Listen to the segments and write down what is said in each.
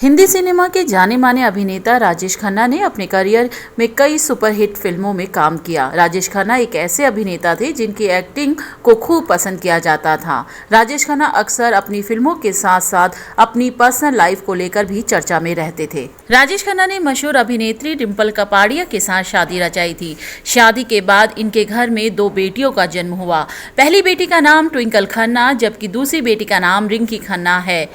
Hindi cinema के जाने माने अभिनेता राजेश खन्ना ने अपने करियर में कई सुपरहिट फिल्मों में काम किया। राजेश खन्ना एक ऐसे अभिनेता थे जिनकी एक्टिंग को खूब पसंद किया जाता था। राजेश खन्ना अक्सर अपनी फिल्मों के साथ साथ अपनी पर्सनल लाइफ को लेकर भी चर्चा में रहते थे। राजेश खन्ना ने मशहूर अभिनेत्री डिंपल कपाड़िया के साथ शादी रचाई थी। शादी के बाद इनके घर में 2 बेटियों का जन्म हुआ। पहली बेटी का नाम ट्विंकल खन्ना जबकि दूसरी बेटी का नाम रिंकी खन्ना है।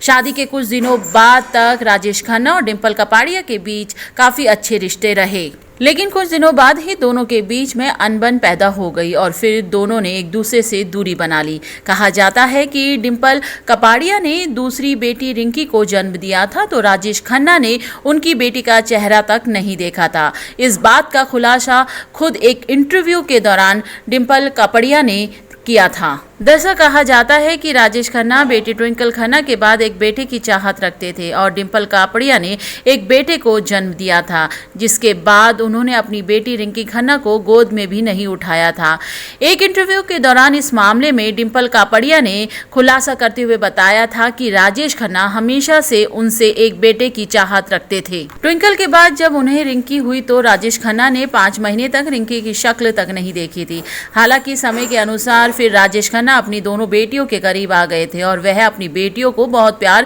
शादी के कुछ दिनों बाद तक राजेश खन्ना और डिंपल कपाड़िया के बीच काफी अच्छे रिश्ते रहे, लेकिन कुछ दिनों बाद ही दोनों के बीच में अनबन पैदा हो गई और फिर दोनों ने एक दूसरे से दूरी बना ली। कहा जाता है कि डिंपल कपाड़िया ने दूसरी बेटी रिंकी को जन्म दिया था तो राजेश खन्ना ने उनकी बेटी का चेहरा तक नहीं देखा था। इस बात का खुलासा खुद एक इंटरव्यू के दौरान डिंपल कपाड़िया ने किया था। दरअसल कहा जाता है कि राजेश खन्ना बेटी ट्विंकल खन्ना के बाद एक बेटे की चाहत रखते थे और डिंपल कपाड़िया ने एक बेटे को जन्म दिया था, जिसके बाद उन्होंने अपनी बेटी रिंकी खन्ना को गोद में भी नहीं उठाया था। एक इंटरव्यू के दौरान इस मामले में डिंपल कपाड़िया ने खुलासा करते हुए बताया था कि राजेश खन्ना हमेशा से उनसे एक बेटे की चाहत रखते थे। ट्विंकल के बाद जब उन्हें रिंकी हुई तो राजेश खन्ना ने 5 महीने तक रिंकी की शक्ल तक नहीं देखी थी। हालांकि समय के अनुसार फिर राजेश खन्ना अपनी दोनों बेटियों के करीब आ गए थे और वह अपनी बेटियों को बहुत प्यार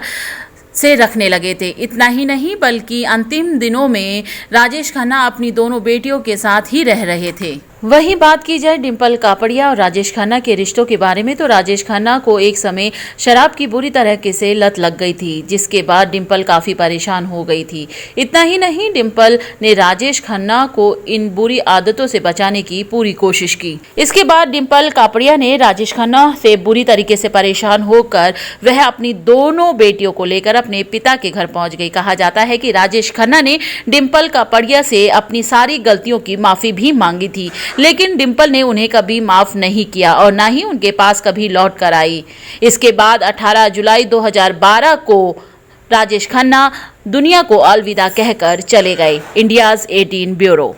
से रखने लगे थे। इतना ही नहीं बल्कि अंतिम दिनों में राजेश खन्ना अपनी दोनों बेटियों के साथ ही रह रहे थे। वहीं बात की जाए डिंपल कपाड़िया और राजेश खन्ना के रिश्तों के बारे में तो राजेश खन्ना को एक समय शराब की बुरी तरह से लत लग गई थी, जिसके बाद डिंपल काफी परेशान हो गई थी। इतना ही नहीं डिंपल ने राजेश खन्ना को इन बुरी आदतों से बचाने की पूरी कोशिश की। इसके बाद डिंपल कपाड़िया ने राजेश खन्ना से बुरी तरीके से परेशान होकर वह अपनी दोनों बेटियों को लेकर अपने पिता के घर पहुंच गई। कहा जाता है कि राजेश खन्ना ने डिंपल कपाड़िया से अपनी सारी गलतियों की माफी भी मांगी थी, लेकिन डिंपल ने उन्हें कभी माफ नहीं किया और ना ही उनके पास कभी लौट कर आई। इसके बाद 18 जुलाई 2012 को राजेश खन्ना दुनिया को अलविदा कहकर चले गए। India's 18 bureau.